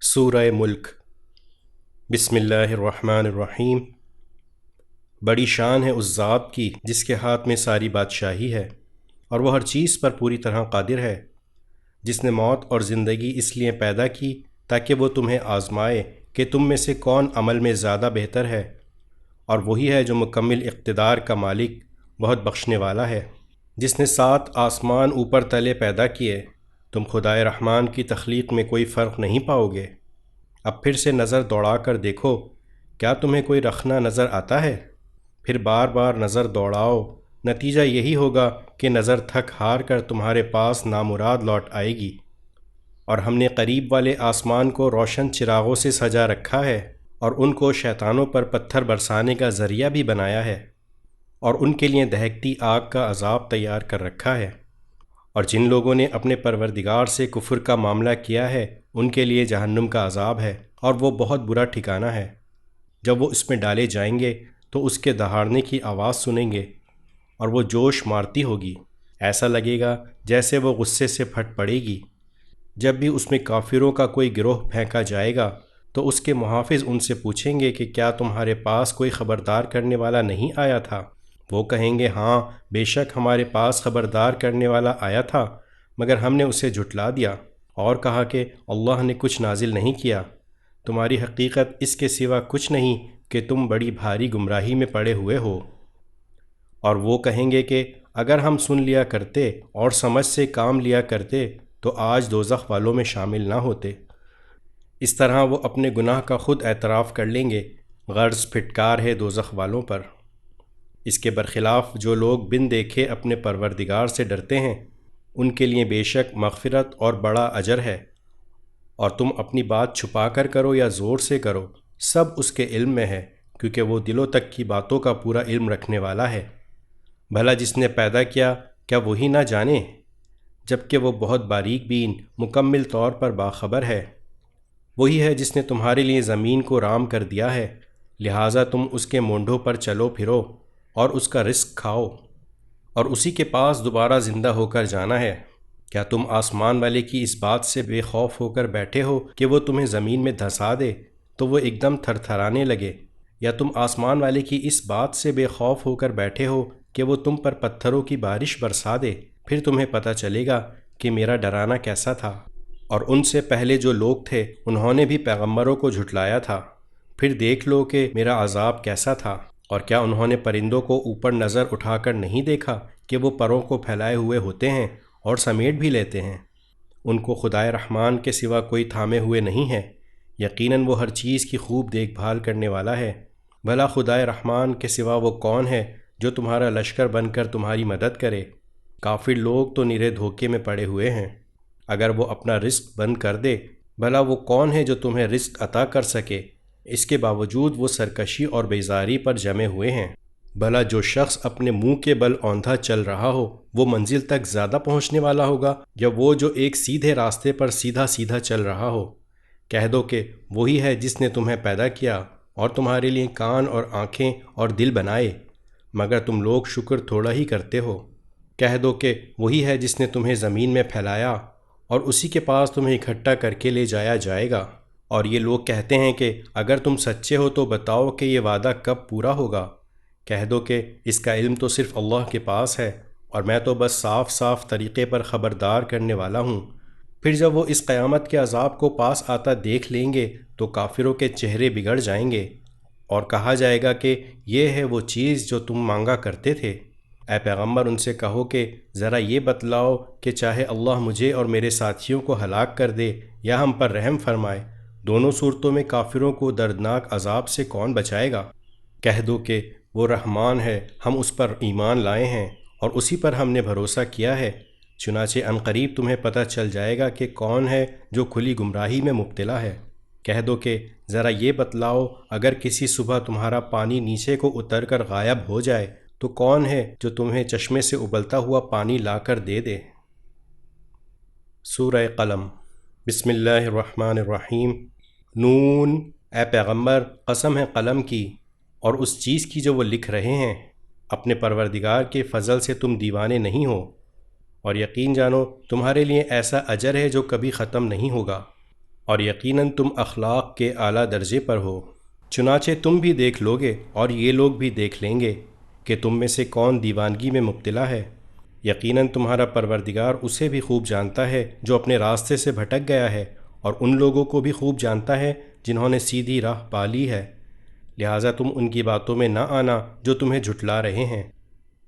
سورہ ملک۔ بسم اللہ الرحمن الرحیم۔ بڑی شان ہے اس ذات کی جس کے ہاتھ میں ساری بادشاہی ہے اور وہ ہر چیز پر پوری طرح قادر ہے، جس نے موت اور زندگی اس لیے پیدا کی تاکہ وہ تمہیں آزمائے کہ تم میں سے کون عمل میں زیادہ بہتر ہے، اور وہی ہے جو مکمل اقتدار کا مالک بہت بخشنے والا ہے، جس نے 7 آسمان اوپر تلے پیدا کیے۔ تم خدائے رحمان کی تخلیق میں کوئی فرق نہیں پاؤ گے۔ اب پھر سے نظر دوڑا کر دیکھو، کیا تمہیں کوئی رخنا نظر آتا ہے؟ پھر بار بار نظر دوڑاؤ، نتیجہ یہی ہوگا کہ نظر تھک ہار کر تمہارے پاس نامراد لوٹ آئے گی۔ اور ہم نے قریب والے آسمان کو روشن چراغوں سے سجا رکھا ہے، اور ان کو شیطانوں پر پتھر برسانے کا ذریعہ بھی بنایا ہے، اور ان کے لیے دہکتی آگ کا عذاب تیار کر رکھا ہے۔ اور جن لوگوں نے اپنے پروردگار سے کفر کا معاملہ کیا ہے ان کے لیے جہنم کا عذاب ہے، اور وہ بہت برا ٹھکانہ ہے۔ جب وہ اس میں ڈالے جائیں گے تو اس کے دہاڑنے کی آواز سنیں گے، اور وہ جوش مارتی ہوگی، ایسا لگے گا جیسے وہ غصے سے پھٹ پڑے گی۔ جب بھی اس میں کافروں کا کوئی گروہ پھینکا جائے گا تو اس کے محافظ ان سے پوچھیں گے کہ کیا تمہارے پاس کوئی خبردار کرنے والا نہیں آیا تھا؟ وہ کہیں گے ہاں، بے شک ہمارے پاس خبردار کرنے والا آیا تھا، مگر ہم نے اسے جھٹلا دیا، اور کہا کہ اللہ نے کچھ نازل نہیں کیا۔ تمہاری حقیقت اس کے سوا کچھ نہیں کہ تم بڑی بھاری گمراہی میں پڑے ہوئے ہو۔ اور وہ کہیں گے کہ اگر ہم سن لیا کرتے اور سمجھ سے کام لیا کرتے تو آج دوزخ والوں میں شامل نہ ہوتے۔ اس طرح وہ اپنے گناہ کا خود اعتراف کر لیں گے، غرض پھٹکار ہے دوزخ والوں پر۔ اس کے برخلاف جو لوگ بن دیکھے اپنے پروردگار سے ڈرتے ہیں ان کے لیے بے شک مغفرت اور بڑا اجر ہے۔ اور تم اپنی بات چھپا کر کرو یا زور سے کرو، سب اس کے علم میں ہے، کیونکہ وہ دلوں تک کی باتوں کا پورا علم رکھنے والا ہے۔ بھلا جس نے پیدا کیا کیا وہی نہ جانے، جبکہ وہ بہت باریک بین مکمل طور پر باخبر ہے۔ وہی ہے جس نے تمہارے لیے زمین کو رام کر دیا ہے، لہٰذا تم اس کے مونڈھوں پر چلو پھرو اور اس کا رزق کھاؤ، اور اسی کے پاس دوبارہ زندہ ہو کر جانا ہے۔ کیا تم آسمان والے کی اس بات سے بے خوف ہو کر بیٹھے ہو کہ وہ تمہیں زمین میں دھسا دے تو وہ ایک دم تھر تھرانے لگے، یا تم آسمان والے کی اس بات سے بے خوف ہو کر بیٹھے ہو کہ وہ تم پر پتھروں کی بارش برسا دے؟ پھر تمہیں پتہ چلے گا کہ میرا ڈرانا کیسا تھا۔ اور ان سے پہلے جو لوگ تھے انہوں نے بھی پیغمبروں کو جھٹلایا تھا، پھر دیکھ لو کہ میرا عذاب کیسا تھا۔ اور کیا انہوں نے پرندوں کو اوپر نظر اٹھا کر نہیں دیکھا کہ وہ پروں کو پھیلائے ہوئے ہوتے ہیں اور سمیٹ بھی لیتے ہیں؟ ان کو خدائے رحمان کے سوا کوئی تھامے ہوئے نہیں ہے، یقیناً وہ ہر چیز کی خوب دیکھ بھال کرنے والا ہے۔ بھلا خدائے رحمان کے سوا وہ کون ہے جو تمہارا لشکر بن کر تمہاری مدد کرے؟ کافر لوگ تو نرے دھوکے میں پڑے ہوئے ہیں۔ اگر وہ اپنا رزق بند کر دے، بھلا وہ کون ہے جو تمہیں رزق عطا کر سکے؟ اس کے باوجود وہ سرکشی اور بیزاری پر جمے ہوئے ہیں۔ بھلا جو شخص اپنے منہ کے بل اوندھا چل رہا ہو وہ منزل تک زیادہ پہنچنے والا ہوگا، یا وہ جو ایک سیدھے راستے پر سیدھا سیدھا چل رہا ہو؟ کہہ دو کہ وہی ہے جس نے تمہیں پیدا کیا اور تمہارے لیے کان اور آنکھیں اور دل بنائے، مگر تم لوگ شکر تھوڑا ہی کرتے ہو۔ کہہ دو کہ وہی ہے جس نے تمہیں زمین میں پھیلایا اور اسی کے پاس تمہیں اکٹھا کر کے لے جایا جائے گا۔ اور یہ لوگ کہتے ہیں کہ اگر تم سچے ہو تو بتاؤ کہ یہ وعدہ کب پورا ہوگا؟ کہہ دو کہ اس کا علم تو صرف اللہ کے پاس ہے، اور میں تو بس صاف صاف طریقے پر خبردار کرنے والا ہوں۔ پھر جب وہ اس قیامت کے عذاب کو پاس آتا دیکھ لیں گے تو کافروں کے چہرے بگڑ جائیں گے، اور کہا جائے گا کہ یہ ہے وہ چیز جو تم مانگا کرتے تھے۔ اے پیغمبر ان سے کہو کہ ذرا یہ بتلاؤ کہ چاہے اللہ مجھے اور میرے ساتھیوں کو ہلاک کر دے یا ہم پر رحم فرمائے، دونوں صورتوں میں کافروں کو دردناک عذاب سے کون بچائے گا؟ کہہ دو کہ وہ رحمان ہے، ہم اس پر ایمان لائے ہیں اور اسی پر ہم نے بھروسہ کیا ہے، چنانچہ عنقریب تمہیں پتہ چل جائے گا کہ کون ہے جو کھلی گمراہی میں مبتلا ہے۔ کہہ دو کہ ذرا یہ بتلاؤ اگر کسی صبح تمہارا پانی نیچے کو اتر کر غائب ہو جائے تو کون ہے جو تمہیں چشمے سے ابلتا ہوا پانی لا کر دے دے؟ سورہ قلم۔ بسم اللہ الرحمن الرحیم۔ نون، اے پیغمبر قسم ہے قلم کی اور اس چیز کی جو وہ لکھ رہے ہیں، اپنے پروردگار کے فضل سے تم دیوانے نہیں ہو، اور یقین جانو تمہارے لیے ایسا اجر ہے جو کبھی ختم نہیں ہوگا۔ اور یقیناً تم اخلاق کے اعلیٰ درجے پر ہو۔ چنانچہ تم بھی دیکھ لو گے اور یہ لوگ بھی دیکھ لیں گے کہ تم میں سے کون دیوانگی میں مبتلا ہے۔ یقیناً تمہارا پروردگار اسے بھی خوب جانتا ہے جو اپنے راستے سے بھٹک گیا ہے، اور ان لوگوں کو بھی خوب جانتا ہے جنہوں نے سیدھی راہ پا لی ہے۔ لہٰذا تم ان کی باتوں میں نہ آنا جو تمہیں جھٹلا رہے ہیں۔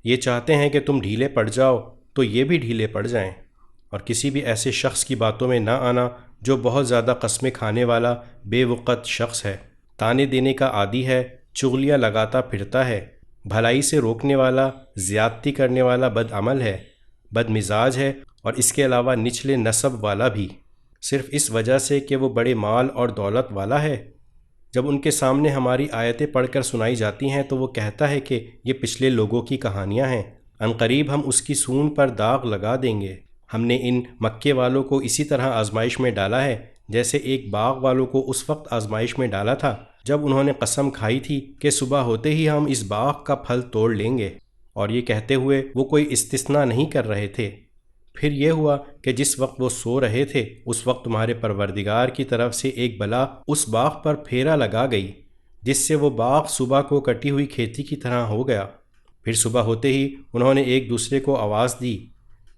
یہ چاہتے ہیں کہ تم ڈھیلے پڑ جاؤ تو یہ بھی ڈھیلے پڑ جائیں، اور کسی بھی ایسے شخص کی باتوں میں نہ آنا جو بہت زیادہ قسمیں کھانے والا بے وقت شخص ہے، تانے دینے کا عادی ہے، چغلیاں لگاتا پھرتا ہے، بھلائی سے روکنے والا، زیادتی کرنے والا بد عمل ہے، بد مزاج ہے، اور اس کے علاوہ نچلے نسب والا بھی، صرف اس وجہ سے کہ وہ بڑے مال اور دولت والا ہے۔ جب ان کے سامنے ہماری آیتیں پڑھ کر سنائی جاتی ہیں تو وہ کہتا ہے کہ یہ پچھلے لوگوں کی کہانیاں ہیں، عنقریب ہم اس کی سون پر داغ لگا دیں گے۔ ہم نے ان مکے والوں کو اسی طرح آزمائش میں ڈالا ہے جیسے ایک باغ والوں کو اس وقت آزمائش میں ڈالا تھا جب انہوں نے قسم کھائی تھی کہ صبح ہوتے ہی ہم اس باغ کا پھل توڑ لیں گے، اور یہ کہتے ہوئے وہ کوئی استثناء نہیں کر رہے تھے۔ پھر یہ ہوا کہ جس وقت وہ سو رہے تھے اس وقت تمہارے پروردگار کی طرف سے ایک بلا اس باغ پر پھیرا لگا گئی، جس سے وہ باغ صبح کو کٹی ہوئی کھیتی کی طرح ہو گیا۔ پھر صبح ہوتے ہی انہوں نے ایک دوسرے کو آواز دی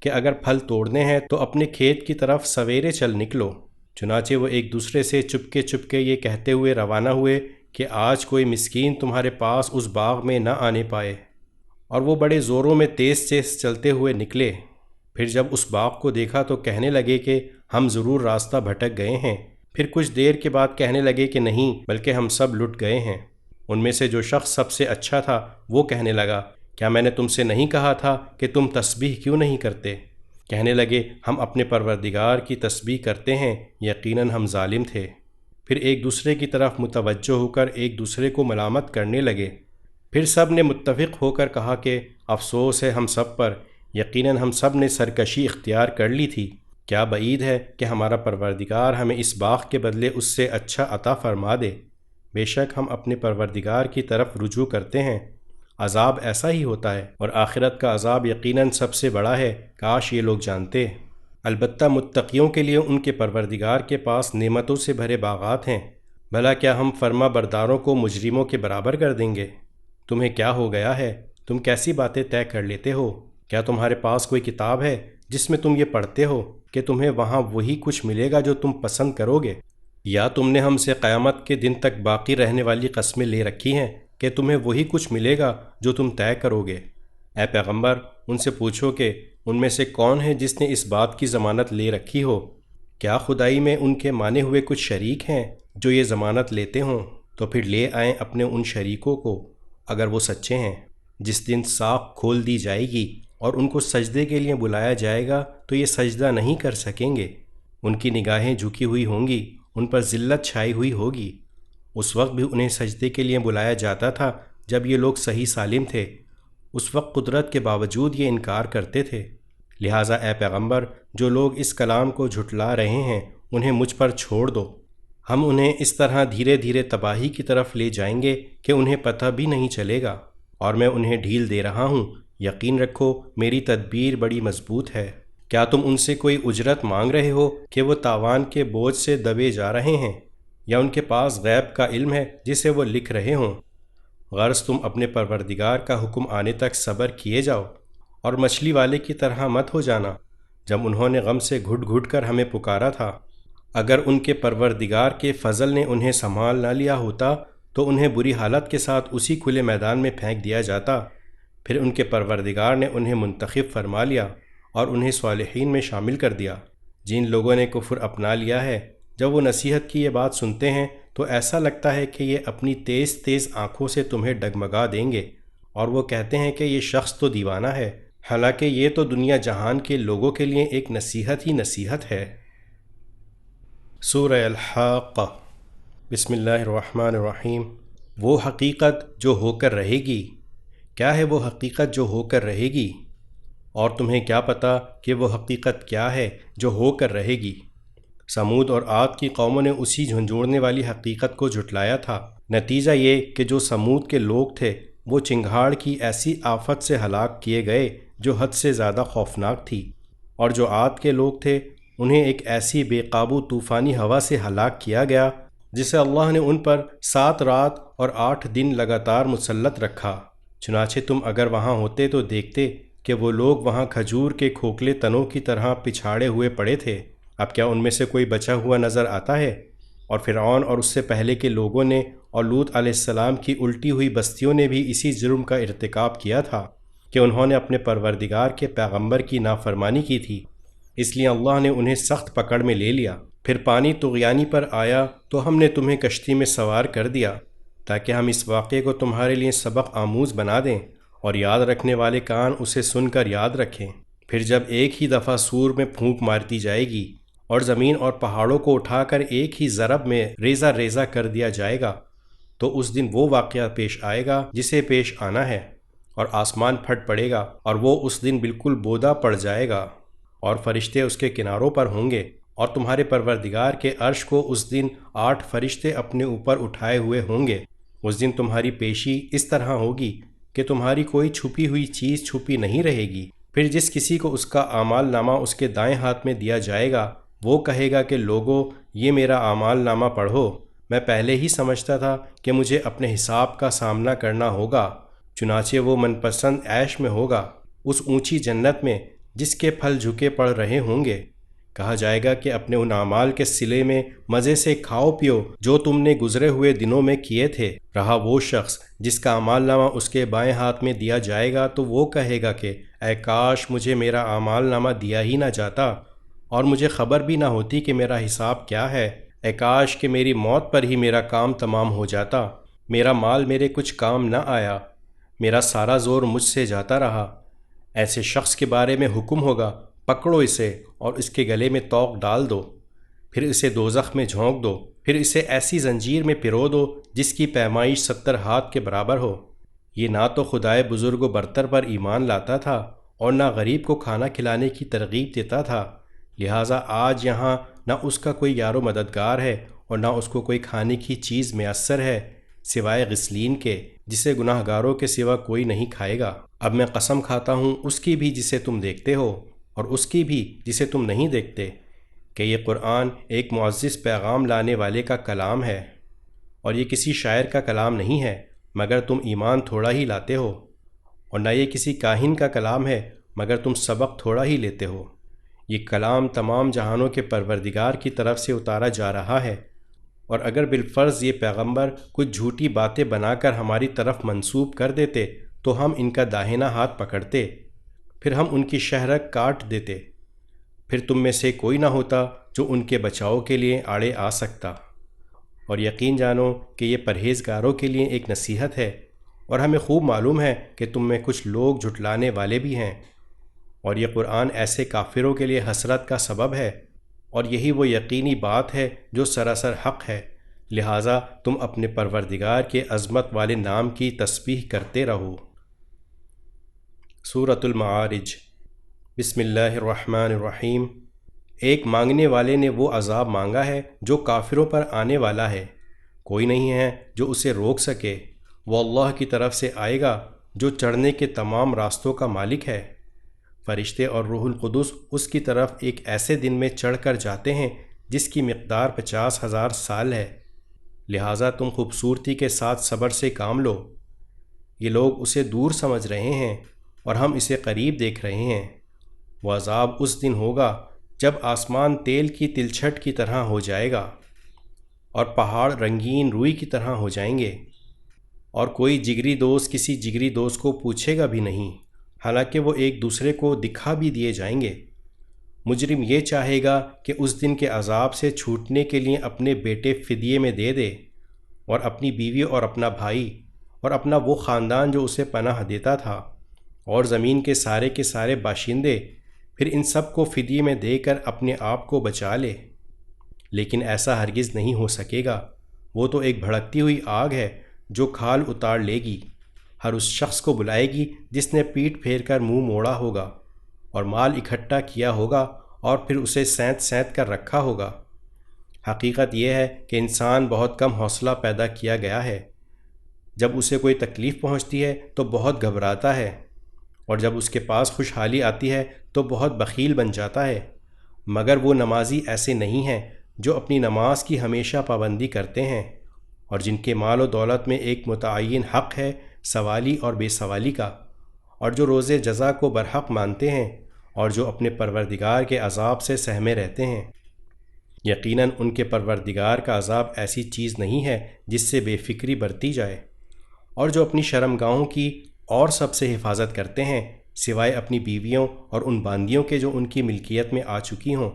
کہ اگر پھل توڑنے ہیں تو اپنے کھیت کی طرف سویرے چل نکلو۔ چنانچہ وہ ایک دوسرے سے چپکے یہ کہتے ہوئے روانہ ہوئے کہ آج کوئی مسکین تمہارے پاس اس باغ میں نہ آنے پائے، اور وہ بڑے زوروں میں تیز چلتے ہوئے نکلے۔ پھر جب اس باغ کو دیکھا تو کہنے لگے کہ ہم ضرور راستہ بھٹک گئے ہیں۔ پھر کچھ دیر کے بعد کہنے لگے کہ نہیں، بلکہ ہم سب لٹ گئے ہیں۔ ان میں سے جو شخص سب سے اچھا تھا وہ کہنے لگا، کیا میں نے تم سے نہیں کہا تھا کہ تم تسبیح کیوں نہیں کرتے؟ کہنے لگے، ہم اپنے پروردگار کی تسبیح کرتے ہیں، یقیناً ہم ظالم تھے۔ پھر ایک دوسرے کی طرف متوجہ ہو کر ایک دوسرے کو ملامت کرنے لگے۔ پھر سب نے متفق ہو کر کہا کہ افسوس ہے ہم سب پر، یقیناً ہم سب نے سرکشی اختیار کر لی تھی۔ کیا بعید ہے کہ ہمارا پروردگار ہمیں اس باغ کے بدلے اس سے اچھا عطا فرما دے۔ بے شک ہم اپنے پروردگار کی طرف رجوع کرتے ہیں۔ عذاب ایسا ہی ہوتا ہے، اور آخرت کا عذاب یقیناً سب سے بڑا ہے، کاش یہ لوگ جانتے۔ البتہ متقیوں کے لیے ان کے پروردگار کے پاس نعمتوں سے بھرے باغات ہیں۔ بھلا کیا ہم فرما برداروں کو مجرموں کے برابر کر دیں گے؟ تمہیں کیا ہو گیا ہے؟ تم کیسی باتیں طے کر لیتے ہو؟ کیا تمہارے پاس کوئی کتاب ہے جس میں تم یہ پڑھتے ہو کہ تمہیں وہاں وہی کچھ ملے گا جو تم پسند کرو گے؟ یا تم نے ہم سے قیامت کے دن تک باقی رہنے والی قسمیں لے رکھی ہیں کہ تمہیں وہی کچھ ملے گا جو تم طے کرو گے؟ اے پیغمبر، ان سے پوچھو کہ ان میں سے کون ہے جس نے اس بات کی ضمانت لے رکھی ہو؟ کیا خدائی میں ان کے مانے ہوئے کچھ شریک ہیں جو یہ ضمانت لیتے ہوں؟ تو پھر لے آئیں اپنے ان شریکوں کو اگر وہ سچے ہیں۔ جس دن ساق کھول دی جائے گی اور ان کو سجدے کے لیے بلایا جائے گا تو یہ سجدہ نہیں کر سکیں گے۔ ان کی نگاہیں جھکی ہوئی ہوں گی، ان پر ذلت چھائی ہوئی ہوگی۔ اس وقت بھی انہیں سجدے کے لیے بلایا جاتا تھا جب یہ لوگ صحیح سالم تھے، اس وقت قدرت کے باوجود یہ انکار کرتے تھے۔ لہٰذا اے پیغمبر، جو لوگ اس کلام کو جھٹلا رہے ہیں انہیں مجھ پر چھوڑ دو۔ ہم انہیں اس طرح دھیرے دھیرے تباہی کی طرف لے جائیں گے کہ انہیں پتہ بھی نہیں چلے گا، اور میں انہیں ڈھیل دے رہا ہوں۔ یقین رکھو میری تدبیر بڑی مضبوط ہے۔ کیا تم ان سے کوئی اجرت مانگ رہے ہو کہ وہ تاوان کے بوجھ سے دبے جا رہے ہیں، یا ان کے پاس غیب کا علم ہے جسے وہ لکھ رہے ہوں؟ غرض تم اپنے پروردگار کا حکم آنے تک صبر کیے جاؤ، اور مچھلی والے کی طرح مت ہو جانا جب انہوں نے غم سے گھٹ گھٹ کر ہمیں پکارا تھا۔ اگر ان کے پروردگار کے فضل نے انہیں سنبھال نہ لیا ہوتا تو انہیں بری حالت کے ساتھ اسی کھلے میدان میں پھینک دیا جاتا۔ پھر ان کے پروردگار نے انہیں منتخب فرما لیا اور انہیں صالحین میں شامل کر دیا۔ جن لوگوں نے کفر اپنا لیا ہے، جب وہ نصیحت کی یہ بات سنتے ہیں تو ایسا لگتا ہے کہ یہ اپنی تیز تیز آنکھوں سے تمہیں ڈگمگا دیں گے، اور وہ کہتے ہیں کہ یہ شخص تو دیوانہ ہے، حالانکہ یہ تو دنیا جہان کے لوگوں کے لیے ایک نصیحت ہی نصیحت ہے۔ سورہ الحاقہ۔ بسم اللہ الرحمن الرحیم۔ وہ حقیقت جو ہو کر رہے گی۔ کیا ہے وہ حقیقت جو ہو کر رہے گی؟ اور تمہیں کیا پتہ کہ وہ حقیقت کیا ہے جو ہو کر رہے گی؟ سمود اور عاد کی قوموں نے اسی جھنجھوڑنے والی حقیقت کو جھٹلایا تھا۔ نتیجہ یہ کہ جو سمود کے لوگ تھے وہ چنگھاڑ کی ایسی آفت سے ہلاک کیے گئے جو حد سے زیادہ خوفناک تھی، اور جو عاد کے لوگ تھے انہیں ایک ایسی بے قابو طوفانی ہوا سے ہلاک کیا گیا جسے اللہ نے ان پر 7 رات اور 8 دن لگاتار مسلط رکھا۔ چنانچہ تم اگر وہاں ہوتے تو دیکھتے کہ وہ لوگ وہاں کھجور کے کھوکھلے تنوں کی طرح پچھاڑے ہوئے پڑے تھے۔ اب کیا ان میں سے کوئی بچا ہوا نظر آتا ہے؟ اور فرعون اور اس سے پہلے کے لوگوں نے اور لوط علیہ السلام کی الٹی ہوئی بستیوں نے بھی اسی جرم کا ارتکاب کیا تھا کہ انہوں نے اپنے پروردگار کے پیغمبر کی نافرمانی کی تھی، اس لیے اللہ نے انہیں سخت پکڑ میں لے لیا۔ پھر پانی طغیانی پر آیا تو ہم نے تمہیں کشتی میں سوار کر دیا تاکہ ہم اس واقعے کو تمہارے لیے سبق آموز بنا دیں اور یاد رکھنے والے کان اسے سن کر یاد رکھیں۔ پھر جب ایک ہی دفعہ سور میں پھونک مارتی جائے گی اور زمین اور پہاڑوں کو اٹھا کر ایک ہی ضرب میں ریزہ ریزہ کر دیا جائے گا تو اس دن وہ واقعہ پیش آئے گا جسے پیش آنا ہے، اور آسمان پھٹ پڑے گا اور وہ اس دن بالکل بودا پڑ جائے گا، اور فرشتے اس کے کناروں پر ہوں گے، اور تمہارے پروردگار کے عرش کو اس دن 8 فرشتے اپنے اوپر اٹھائے ہوئے ہوں گے۔ اس دن تمہاری پیشی اس طرح ہوگی کہ تمہاری کوئی چھپی ہوئی چیز چھپی نہیں رہے گی۔ پھر جس کسی کو اس کا اعمال نامہ اس کے دائیں ہاتھ میں دیا جائے گا وہ کہے گا کہ لوگو یہ میرا اعمال نامہ پڑھو، میں پہلے ہی سمجھتا تھا کہ مجھے اپنے حساب کا سامنا کرنا ہوگا۔ چنانچہ وہ من پسند عیش میں ہوگا، اس اونچی جنت میں جس کے پھل جھکے پڑ رہے ہوں گے۔ کہا جائے گا کہ اپنے ان اعمال کے صلے میں مزے سے کھاؤ پیو جو تم نے گزرے ہوئے دنوں میں کیے تھے۔ رہا وہ شخص جس کا اعمال نامہ اس کے بائیں ہاتھ میں دیا جائے گا تو وہ کہے گا کہ اے کاش مجھے میرا اعمال نامہ دیا ہی نہ جاتا اور مجھے خبر بھی نہ ہوتی کہ میرا حساب کیا ہے۔ اے کاش کہ میری موت پر ہی میرا کام تمام ہو جاتا، میرا مال میرے کچھ کام نہ آیا، میرا سارا زور مجھ سے جاتا رہا۔ ایسے شخص کے بارے میں حکم ہوگا پکڑو اسے اور اس کے گلے میں طوق ڈال دو، پھر اسے دوزخ میں جھونک دو، پھر اسے ایسی زنجیر میں پرو دو جس کی پیمائش 70 ہاتھ کے برابر ہو۔ یہ نہ تو خدائے بزرگ و برتر پر ایمان لاتا تھا اور نہ غریب کو کھانا کھلانے کی ترغیب دیتا تھا، لہٰذا آج یہاں نہ اس کا کوئی یار و مددگار ہے اور نہ اس کو کوئی کھانے کی چیز میسر ہے سوائے غسلین کے جسے گناہ گاروں کے سوا کوئی نہیں کھائے گا۔ اب میں قسم کھاتا ہوں اس کی بھی جسے تم دیکھتے ہو اور اس کی بھی جسے تم نہیں دیکھتے کہ یہ قرآن ایک معزز پیغام لانے والے کا کلام ہے، اور یہ کسی شاعر کا کلام نہیں ہے مگر تم ایمان تھوڑا ہی لاتے ہو، اور نہ یہ کسی کاہن کا کلام ہے مگر تم سبق تھوڑا ہی لیتے ہو۔ یہ کلام تمام جہانوں کے پروردگار کی طرف سے اتارا جا رہا ہے، اور اگر بالفرض یہ پیغمبر کچھ جھوٹی باتیں بنا کر ہماری طرف منسوب کر دیتے تو ہم ان کا داہنا ہاتھ پکڑتے، پھر ہم ان کی شہرک کاٹ دیتے، پھر تم میں سے کوئی نہ ہوتا جو ان کے بچاؤ کے لیے آڑے آ سکتا۔ اور یقین جانو کہ یہ پرہیزگاروں کے لیے ایک نصیحت ہے، اور ہمیں خوب معلوم ہے کہ تم میں کچھ لوگ جھٹلانے والے بھی ہیں، اور یہ قرآن ایسے کافروں کے لیے حسرت کا سبب ہے، اور یہی وہ یقینی بات ہے جو سراسر حق ہے، لہٰذا تم اپنے پروردگار کے عظمت والے نام کی تسبیح کرتے رہو۔ سورۃ المعارج۔ بسم اللہ الرحمن الرحیم۔ ایک مانگنے والے نے وہ عذاب مانگا ہے جو کافروں پر آنے والا ہے، کوئی نہیں ہے جو اسے روک سکے، وہ اللہ کی طرف سے آئے گا جو چڑھنے کے تمام راستوں کا مالک ہے۔ فرشتے اور روح القدس اس کی طرف ایک ایسے دن میں چڑھ کر جاتے ہیں جس کی مقدار 50,000 سال ہے، لہٰذا تم خوبصورتی کے ساتھ صبر سے کام لو۔ یہ لوگ اسے دور سمجھ رہے ہیں اور ہم اسے قریب دیکھ رہے ہیں۔ وہ عذاب اس دن ہوگا جب آسمان تیل کی تلچھٹ کی طرح ہو جائے گا اور پہاڑ رنگین روئی کی طرح ہو جائیں گے، اور کوئی جگری دوست کسی جگری دوست کو پوچھے گا بھی نہیں، حالانکہ وہ ایک دوسرے کو دکھا بھی دیے جائیں گے۔ مجرم یہ چاہے گا کہ اس دن کے عذاب سے چھوٹنے کے لیے اپنے بیٹے فدیے میں دے دے، اور اپنی بیوی اور اپنا بھائی اور اپنا وہ خاندان جو اسے پناہ دیتا تھا، اور زمین کے سارے باشندے، پھر ان سب کو فدیے میں دے کر اپنے آپ کو بچا لے۔ لیکن ایسا ہرگز نہیں ہو سکے گا، وہ تو ایک بھڑکتی ہوئی آگ ہے جو کھال اتار لے گی، ہر اس شخص کو بلائے گی جس نے پیٹ پھیر کر منہ موڑا ہوگا اور مال اکٹھا کیا ہوگا اور پھر اسے سینت سینت کر رکھا ہوگا۔ حقیقت یہ ہے کہ انسان بہت کم حوصلہ پیدا کیا گیا ہے، جب اسے کوئی تکلیف پہنچتی ہے تو بہت گھبراتا ہے، اور جب اس کے پاس خوشحالی آتی ہے تو بہت بخیل بن جاتا ہے، مگر وہ نمازی ایسے نہیں ہیں جو اپنی نماز کی ہمیشہ پابندی کرتے ہیں، اور جن کے مال و دولت میں ایک متعین حق ہے سوالی اور بے سوالی کا، اور جو روز جزا کو برحق مانتے ہیں، اور جو اپنے پروردگار کے عذاب سے سہمے رہتے ہیں۔ یقیناً ان کے پروردگار کا عذاب ایسی چیز نہیں ہے جس سے بے فکری برتی جائے، اور جو اپنی شرمگاہوں کی اور سب سے حفاظت کرتے ہیں سوائے اپنی بیویوں اور ان باندیوں کے جو ان کی ملکیت میں آ چکی ہوں،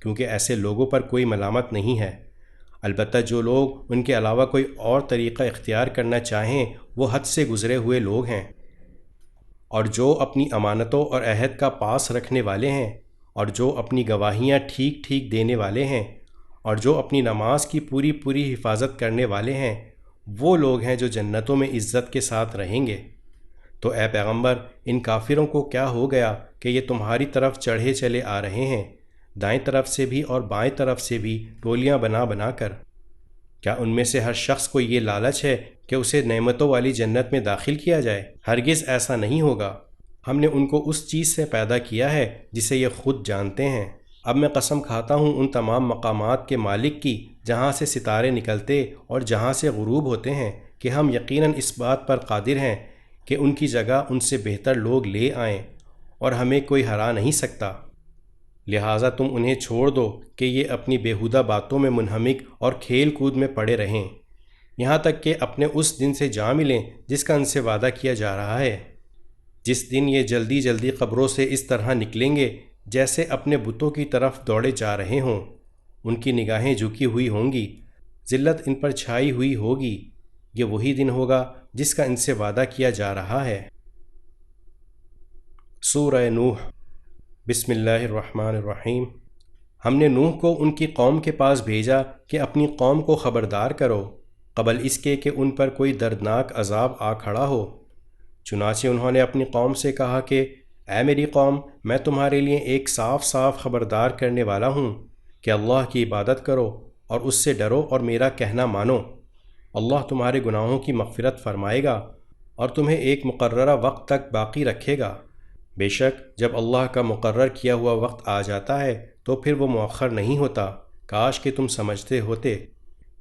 کیونکہ ایسے لوگوں پر کوئی ملامت نہیں ہے۔ البتہ جو لوگ ان کے علاوہ کوئی اور طریقہ اختیار کرنا چاہیں وہ حد سے گزرے ہوئے لوگ ہیں، اور جو اپنی امانتوں اور عہد کا پاس رکھنے والے ہیں، اور جو اپنی گواہیاں ٹھیک ٹھیک دینے والے ہیں، اور جو اپنی نماز کی پوری پوری حفاظت کرنے والے ہیں، وہ لوگ ہیں جو جنتوں میں عزت کے ساتھ رہیں گے۔ تو اے پیغمبر، ان کافروں کو کیا ہو گیا کہ یہ تمہاری طرف چڑھے چلے آ رہے ہیں، دائیں طرف سے بھی اور بائیں طرف سے بھی ٹولیاں بنا بنا کر؟ کیا ان میں سے ہر شخص کو یہ لالچ ہے کہ اسے نعمتوں والی جنت میں داخل کیا جائے؟ ہرگز ایسا نہیں ہوگا۔ ہم نے ان کو اس چیز سے پیدا کیا ہے جسے یہ خود جانتے ہیں۔ اب میں قسم کھاتا ہوں ان تمام مقامات کے مالک کی جہاں سے ستارے نکلتے اور جہاں سے غروب ہوتے ہیں، کہ ہم یقیناً اس بات پر قادر ہیں کہ ان کی جگہ ان سے بہتر لوگ لے آئیں، اور ہمیں کوئی ہرا نہیں سکتا۔ لہٰذا تم انہیں چھوڑ دو کہ یہ اپنی بیہودہ باتوں میں منہمک اور کھیل کود میں پڑے رہیں، یہاں تک کہ اپنے اس دن سے جا ملیں جس کا ان سے وعدہ کیا جا رہا ہے، جس دن یہ جلدی جلدی قبروں سے اس طرح نکلیں گے جیسے اپنے بتوں کی طرف دوڑے جا رہے ہوں۔ ان کی نگاہیں جھکی ہوئی ہوں گی، ذلت ان پر چھائی ہوئی ہوگی۔ یہ وہی دن ہوگا جس کا ان سے وعدہ کیا جا رہا ہے۔ سورہ نوح۔ بسم اللہ الرحمن الرحیم۔ ہم نے نوح کو ان کی قوم کے پاس بھیجا کہ اپنی قوم کو خبردار کرو قبل اس کے کہ ان پر کوئی دردناک عذاب آ کھڑا ہو۔ چنانچہ انہوں نے اپنی قوم سے کہا کہ اے میری قوم، میں تمہارے لیے ایک صاف صاف خبردار کرنے والا ہوں کہ اللہ کی عبادت کرو اور اس سے ڈرو اور میرا کہنا مانو۔ اللہ تمہارے گناہوں کی مغفرت فرمائے گا اور تمہیں ایک مقررہ وقت تک باقی رکھے گا۔ بے شک جب اللہ کا مقرر کیا ہوا وقت آ جاتا ہے تو پھر وہ مؤخر نہیں ہوتا، کاش کہ تم سمجھتے ہوتے۔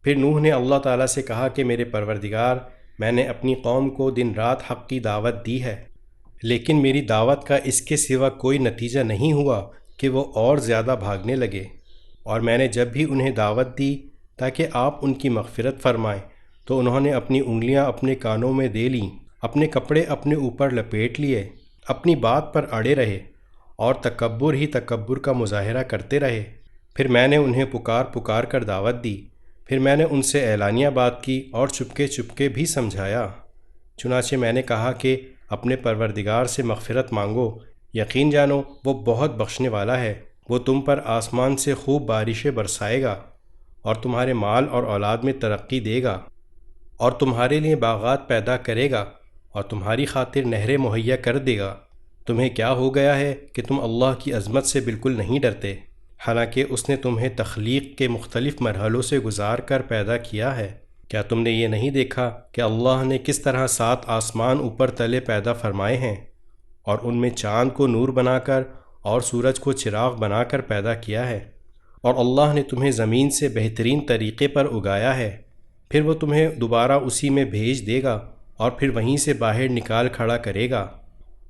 پھر نوح نے اللہ تعالیٰ سے کہا کہ میرے پروردگار، میں نے اپنی قوم کو دن رات حق کی دعوت دی ہے، لیکن میری دعوت کا اس کے سوا کوئی نتیجہ نہیں ہوا کہ وہ اور زیادہ بھاگنے لگے، اور میں نے جب بھی انہیں دعوت دی تاکہ آپ ان کی مغفرت فرمائیں تو انہوں نے اپنی انگلیاں اپنے کانوں میں دے لیں، اپنے کپڑے اپنے اوپر لپیٹ لیے، اپنی بات پر اڑے رہے اور تکبر ہی تکبر کا مظاہرہ کرتے رہے۔ پھر میں نے انہیں پکار پکار کر دعوت دی، پھر میں نے ان سے اعلانیہ بات کی اور چپکے چپکے بھی سمجھایا۔ چنانچہ میں نے کہا کہ اپنے پروردگار سے مغفرت مانگو، یقین جانو وہ بہت بخشنے والا ہے، وہ تم پر آسمان سے خوب بارشیں برسائے گا اور تمہارے مال اور اولاد میں ترقی دے گا، اور تمہارے لیے باغات پیدا کرے گا اور تمہاری خاطر نہریں مہیا کر دے گا۔ تمہیں کیا ہو گیا ہے کہ تم اللہ کی عظمت سے بالکل نہیں ڈرتے، حالانکہ اس نے تمہیں تخلیق کے مختلف مرحلوں سے گزار کر پیدا کیا ہے؟ کیا تم نے یہ نہیں دیکھا کہ اللہ نے کس طرح 7 آسمان اوپر تلے پیدا فرمائے ہیں، اور ان میں چاند کو نور بنا کر اور سورج کو چراغ بنا کر پیدا کیا ہے؟ اور اللہ نے تمہیں زمین سے بہترین طریقے پر اگایا ہے، پھر وہ تمہیں دوبارہ اسی میں بھیج دے گا اور پھر وہیں سے باہر نکال کھڑا کرے گا،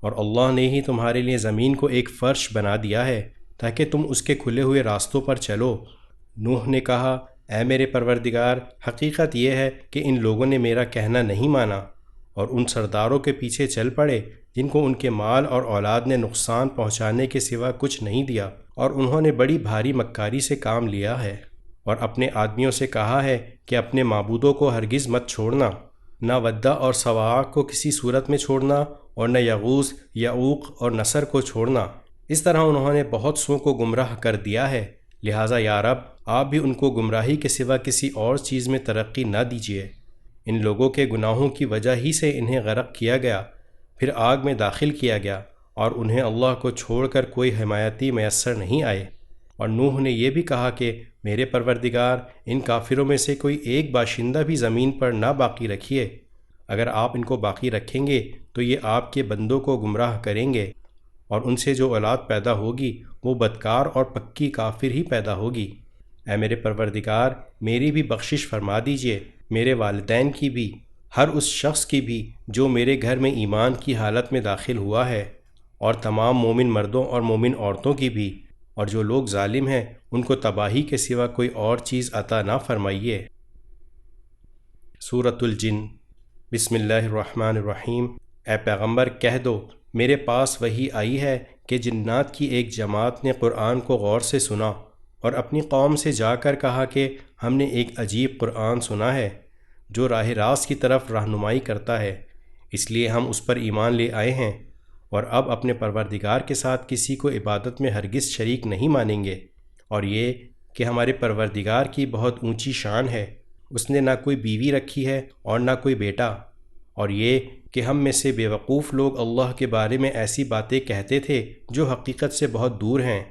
اور اللہ نے ہی تمہارے لیے زمین کو ایک فرش بنا دیا ہے تاکہ تم اس کے کھلے ہوئے راستوں پر چلو۔ نوح نے کہا اے میرے پروردگار، حقیقت یہ ہے کہ ان لوگوں نے میرا کہنا نہیں مانا اور ان سرداروں کے پیچھے چل پڑے جن کو ان کے مال اور اولاد نے نقصان پہنچانے کے سوا کچھ نہیں دیا، اور انہوں نے بڑی بھاری مکاری سے کام لیا ہے، اور اپنے آدمیوں سے کہا ہے کہ اپنے معبودوں کو ہرگز مت چھوڑنا، نہ ودہ اور سواع کو کسی صورت میں چھوڑنا، اور نہ یغوث، یعوق اور نصر کو چھوڑنا۔ اس طرح انہوں نے بہت سو کو گمراہ کر دیا ہے، لہٰذا یا رب آپ بھی ان کو گمراہی کے سوا کسی اور چیز میں ترقی نہ دیجیے۔ ان لوگوں کے گناہوں کی وجہ ہی سے انہیں غرق کیا گیا، پھر آگ میں داخل کیا گیا، اور انہیں اللہ کو چھوڑ کر کوئی حمایتی میسر نہیں آئے۔ اور نوح نے یہ بھی کہا کہ میرے پروردگار، ان کافروں میں سے کوئی ایک باشندہ بھی زمین پر نہ باقی رکھیے، اگر آپ ان کو باقی رکھیں گے تو یہ آپ کے بندوں کو گمراہ کریں گے، اور ان سے جو اولاد پیدا ہوگی وہ بدکار اور پکی کافر ہی پیدا ہوگی۔ اے میرے پروردگار، میری بھی بخشش فرما دیجئے، میرے والدین کی بھی، ہر اس شخص کی بھی جو میرے گھر میں ایمان کی حالت میں داخل ہوا ہے، اور تمام مومن مردوں اور مومن عورتوں کی بھی، اور جو لوگ ظالم ہیں ان کو تباہی کے سوا کوئی اور چیز عطا نہ فرمائیے۔ سورۃ الجن۔ بسم اللہ الرحمن الرحیم۔ اے پیغمبر کہہ دو، میرے پاس وحی آئی ہے کہ جنات کی ایک جماعت نے قرآن کو غور سے سنا اور اپنی قوم سے جا کر کہا کہ ہم نے ایک عجیب قرآن سنا ہے جو راہ راست کی طرف رہنمائی کرتا ہے، اس لیے ہم اس پر ایمان لے آئے ہیں، اور اب اپنے پروردگار کے ساتھ کسی کو عبادت میں ہرگز شریک نہیں مانیں گے۔ اور یہ کہ ہمارے پروردگار کی بہت اونچی شان ہے، اس نے نہ کوئی بیوی رکھی ہے اور نہ کوئی بیٹا۔ اور یہ کہ ہم میں سے بیوقوف لوگ اللہ کے بارے میں ایسی باتیں کہتے تھے جو حقیقت سے بہت دور ہیں،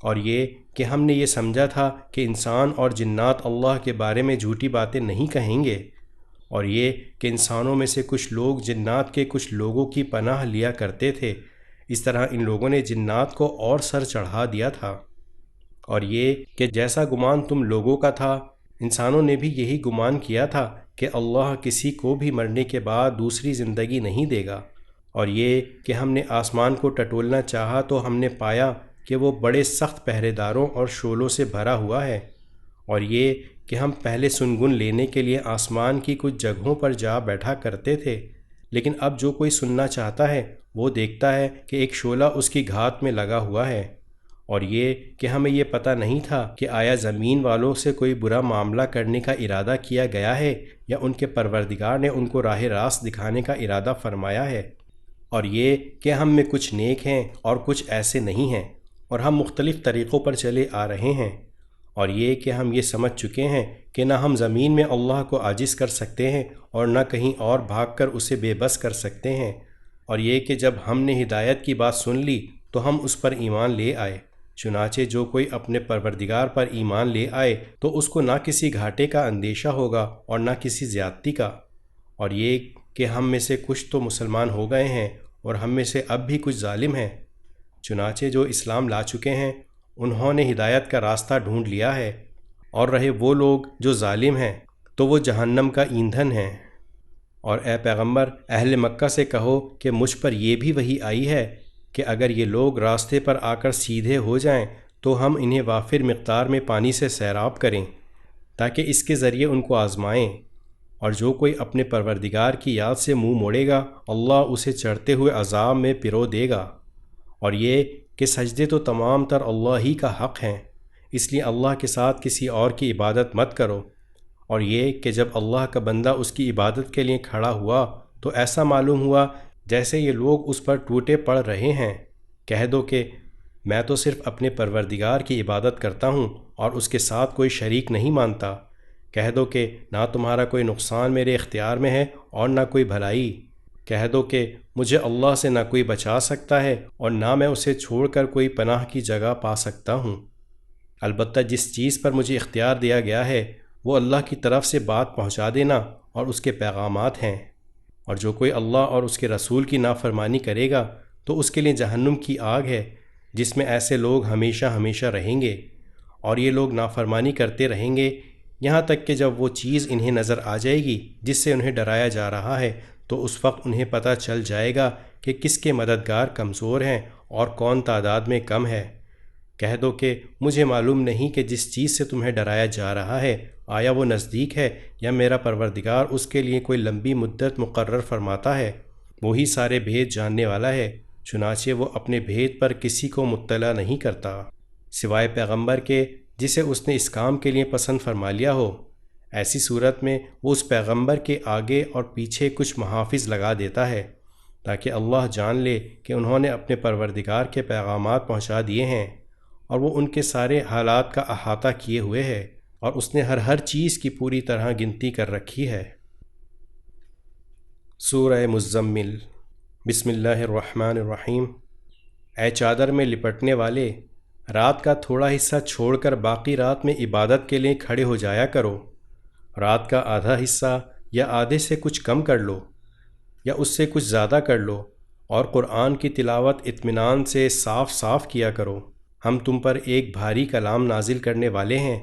اور یہ کہ ہم نے یہ سمجھا تھا کہ انسان اور جنات اللہ کے بارے میں جھوٹی باتیں نہیں کہیں گے، اور یہ کہ انسانوں میں سے کچھ لوگ جنات کے کچھ لوگوں کی پناہ لیا کرتے تھے، اس طرح ان لوگوں نے جنات کو اور سر چڑھا دیا تھا۔ اور یہ کہ جیسا گمان تم لوگوں کا تھا، انسانوں نے بھی یہی گمان کیا تھا کہ اللہ کسی کو بھی مرنے کے بعد دوسری زندگی نہیں دے گا۔ اور یہ کہ ہم نے آسمان کو ٹٹولنا چاہا تو ہم نے پایا کہ وہ بڑے سخت پہرے داروں اور شعلوں سے بھرا ہوا ہے۔ اور یہ کہ ہم پہلے سنگن لینے کے لیے آسمان کی کچھ جگہوں پر جا بیٹھا کرتے تھے، لیکن اب جو کوئی سننا چاہتا ہے وہ دیکھتا ہے کہ ایک شعلہ اس کی گھات میں لگا ہوا ہے۔ اور یہ کہ ہمیں یہ پتہ نہیں تھا کہ آیا زمین والوں سے کوئی برا معاملہ کرنے کا ارادہ کیا گیا ہے یا ان کے پروردگار نے ان کو راہ راست دکھانے کا ارادہ فرمایا ہے۔ اور یہ کہ ہم میں کچھ نیک ہیں اور کچھ ایسے نہیں ہیں، اور ہم مختلف طریقوں پر چلے آ رہے ہیں۔ اور یہ کہ ہم یہ سمجھ چکے ہیں کہ نہ ہم زمین میں اللہ کو عاجز کر سکتے ہیں اور نہ کہیں اور بھاگ کر اسے بے بس کر سکتے ہیں۔ اور یہ کہ جب ہم نے ہدایت کی بات سن لی تو ہم اس پر ایمان لے آئے۔ چنانچہ جو کوئی اپنے پروردگار پر ایمان لے آئے تو اس کو نہ کسی گھاٹے کا اندیشہ ہوگا اور نہ کسی زیادتی کا۔ اور یہ کہ ہم میں سے کچھ تو مسلمان ہو گئے ہیں اور ہم میں سے اب بھی کچھ ظالم ہیں۔ چنانچہ جو اسلام لا چکے ہیں انہوں نے ہدایت کا راستہ ڈھونڈ لیا ہے، اور رہے وہ لوگ جو ظالم ہیں تو وہ جہنم کا ایندھن ہیں۔ اور اے پیغمبر، اہل مکہ سے کہو کہ مجھ پر یہ بھی وحی آئی ہے کہ اگر یہ لوگ راستے پر آ کر سیدھے ہو جائیں تو ہم انہیں وافر مقدار میں پانی سے سیراب کریں تاکہ اس کے ذریعے ان کو آزمائیں۔ اور جو کوئی اپنے پروردگار کی یاد سے منہ موڑے گا اللہ اسے چڑھتے ہوئے عذاب میں پرو دے گا۔ اور یہ کہ سجدے تو تمام تر اللہ ہی کا حق ہیں، اس لیے اللہ کے ساتھ کسی اور کی عبادت مت کرو۔ اور یہ کہ جب اللہ کا بندہ اس کی عبادت کے لیے کھڑا ہوا تو ایسا معلوم ہوا جیسے یہ لوگ اس پر ٹوٹے پڑ رہے ہیں۔ کہہ دو کہ میں تو صرف اپنے پروردگار کی عبادت کرتا ہوں اور اس کے ساتھ کوئی شریک نہیں مانتا۔ کہہ دو کہ نہ تمہارا کوئی نقصان میرے اختیار میں ہے اور نہ کوئی بھلائی۔ کہہ دو کہ مجھے اللہ سے نہ کوئی بچا سکتا ہے اور نہ میں اسے چھوڑ کر کوئی پناہ کی جگہ پا سکتا ہوں۔ البتہ جس چیز پر مجھے اختیار دیا گیا ہے وہ اللہ کی طرف سے بات پہنچا دینا اور اس کے پیغامات ہیں۔ اور جو کوئی اللہ اور اس کے رسول کی نافرمانی کرے گا تو اس کے لیے جہنم کی آگ ہے جس میں ایسے لوگ ہمیشہ ہمیشہ رہیں گے۔ اور یہ لوگ نافرمانی کرتے رہیں گے یہاں تک کہ جب وہ چیز انہیں نظر آ جائے گی جس سے انہیں ڈرایا جا رہا ہے تو اس وقت انہیں پتہ چل جائے گا کہ کس کے مددگار کمزور ہیں اور کون تعداد میں کم ہے۔ کہہ دو کہ مجھے معلوم نہیں کہ جس چیز سے تمہیں ڈرایا جا رہا ہے آیا وہ نزدیک ہے یا میرا پروردگار اس کے لیے کوئی لمبی مدت مقرر فرماتا ہے۔ وہی سارے بھید جاننے والا ہے، چنانچہ وہ اپنے بھید پر کسی کو مطلع نہیں کرتا سوائے پیغمبر کے جسے اس نے اس کام کے لیے پسند فرما لیا ہو۔ ایسی صورت میں وہ اس پیغمبر کے آگے اور پیچھے کچھ محافظ لگا دیتا ہے تاکہ اللہ جان لے کہ انہوں نے اپنے پروردگار کے پیغامات پہنچا دیے ہیں، اور وہ ان کے سارے حالات کا احاطہ کیے ہوئے ہے، اور اس نے ہر چیز کی پوری طرح گنتی کر رکھی ہے۔ سورہ مزمل۔ بسم اللہ الرحمن الرحیم۔ اے چادر میں لپٹنے والے، رات کا تھوڑا حصہ چھوڑ کر باقی رات میں عبادت کے لیے کھڑے ہو جایا کرو۔ رات کا آدھا حصہ یا آدھے سے کچھ کم کر لو یا اس سے کچھ زیادہ کر لو، اور قرآن کی تلاوت اطمینان سے صاف صاف کیا کرو۔ ہم تم پر ایک بھاری کلام نازل کرنے والے ہیں۔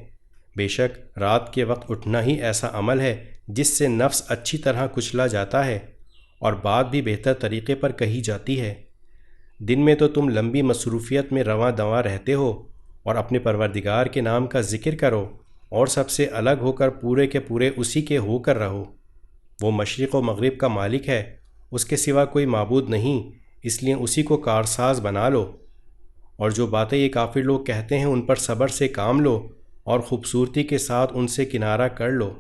بے شک رات کے وقت اٹھنا ہی ایسا عمل ہے جس سے نفس اچھی طرح کچلا جاتا ہے اور بات بھی بہتر طریقے پر کہی جاتی ہے۔ دن میں تو تم لمبی مصروفیت میں رواں دواں رہتے ہو اور اپنے پروردگار کے نام کا ذکر کرو اور سب سے الگ ہو کر پورے کے پورے اسی کے ہو کر رہو۔ وہ مشرق و مغرب کا مالک ہے، اس کے سوا کوئی معبود نہیں، اس لیے اسی کو کارساز بنا لو۔ اور جو باتیں یہ کافر لوگ کہتے ہیں ان پر صبر سے کام لو اور خوبصورتی کے ساتھ ان سے کنارہ کر لو۔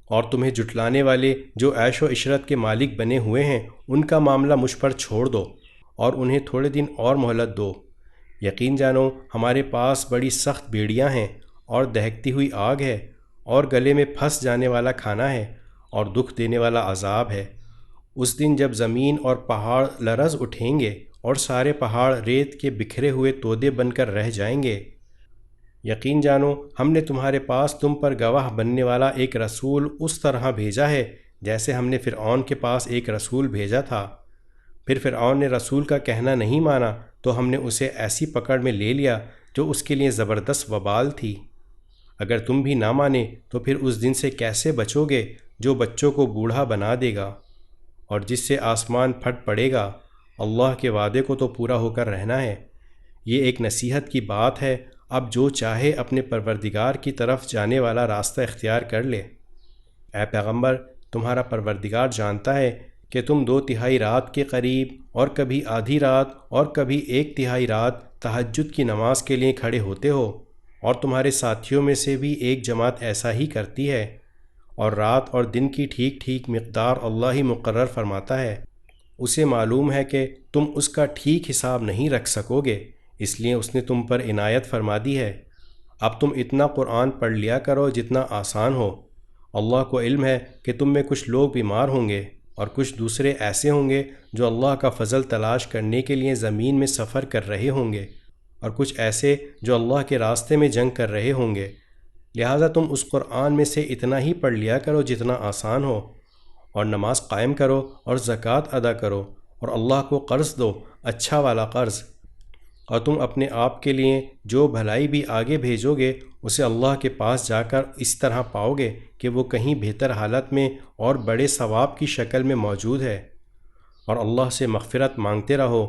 اور تمہیں جھٹلانے والے جو عیش و عشرت کے مالک بنے ہوئے ہیں ان کا معاملہ مجھ پر چھوڑ دو اور انہیں تھوڑے دن اور مہلت دو۔ یقین جانو ہمارے پاس بڑی سخت بیڑیاں ہیں اور دہکتی ہوئی آگ ہے اور گلے میں پھنس جانے والا کھانا ہے اور دکھ دینے والا عذاب ہے۔ اس دن جب زمین اور پہاڑ لرز اٹھیں گے اور سارے پہاڑ ریت کے بکھرے ہوئے تودے بن کر رہ جائیں گے۔ یقین جانو ہم نے تمہارے پاس تم پر گواہ بننے والا ایک رسول اس طرح بھیجا ہے جیسے ہم نے فرعون کے پاس ایک رسول بھیجا تھا۔ پھر فرعون نے رسول کا کہنا نہیں مانا تو ہم نے اسے ایسی پکڑ میں لے لیا جو اس کے لیے زبردست وبال تھی۔ اگر تم بھی نہ مانے تو پھر اس دن سے کیسے بچو گے جو بچوں کو بوڑھا بنا دے گا اور جس سے آسمان پھٹ پڑے گا۔ اللہ کے وعدے کو تو پورا ہو کر رہنا ہے۔ یہ ایک نصیحت کی بات ہے، اب جو چاہے اپنے پروردگار کی طرف جانے والا راستہ اختیار کر لے۔ اے پیغمبر، تمہارا پروردگار جانتا ہے کہ تم 2/3 رات کے قریب اور کبھی آدھی رات اور کبھی 1/3 رات تہجد کی نماز کے لیے کھڑے ہوتے ہو، اور تمہارے ساتھیوں میں سے بھی ایک جماعت ایسا ہی کرتی ہے، اور رات اور دن کی ٹھیک ٹھیک مقدار اللہ ہی مقرر فرماتا ہے۔ اسے معلوم ہے کہ تم اس کا ٹھیک حساب نہیں رکھ سکو گے، اس لیے اس نے تم پر عنایت فرما دی ہے۔ اب تم اتنا قرآن پڑھ لیا کرو جتنا آسان ہو۔ اللہ کو علم ہے کہ تم میں کچھ لوگ بیمار ہوں گے اور کچھ دوسرے ایسے ہوں گے جو اللہ کا فضل تلاش کرنے کے لیے زمین میں سفر کر رہے ہوں گے، اور کچھ ایسے جو اللہ کے راستے میں جنگ کر رہے ہوں گے۔ لہٰذا تم اس قرآن میں سے اتنا ہی پڑھ لیا کرو جتنا آسان ہو، اور نماز قائم کرو اور زکوٰۃ ادا کرو اور اللہ کو قرض دو، اچھا والا قرض۔ اور تم اپنے آپ کے لیے جو بھلائی بھی آگے بھیجو گے اسے اللہ کے پاس جا کر اس طرح پاؤ گے کہ وہ کہیں بہتر حالت میں اور بڑے ثواب کی شکل میں موجود ہے۔ اور اللہ سے مغفرت مانگتے رہو،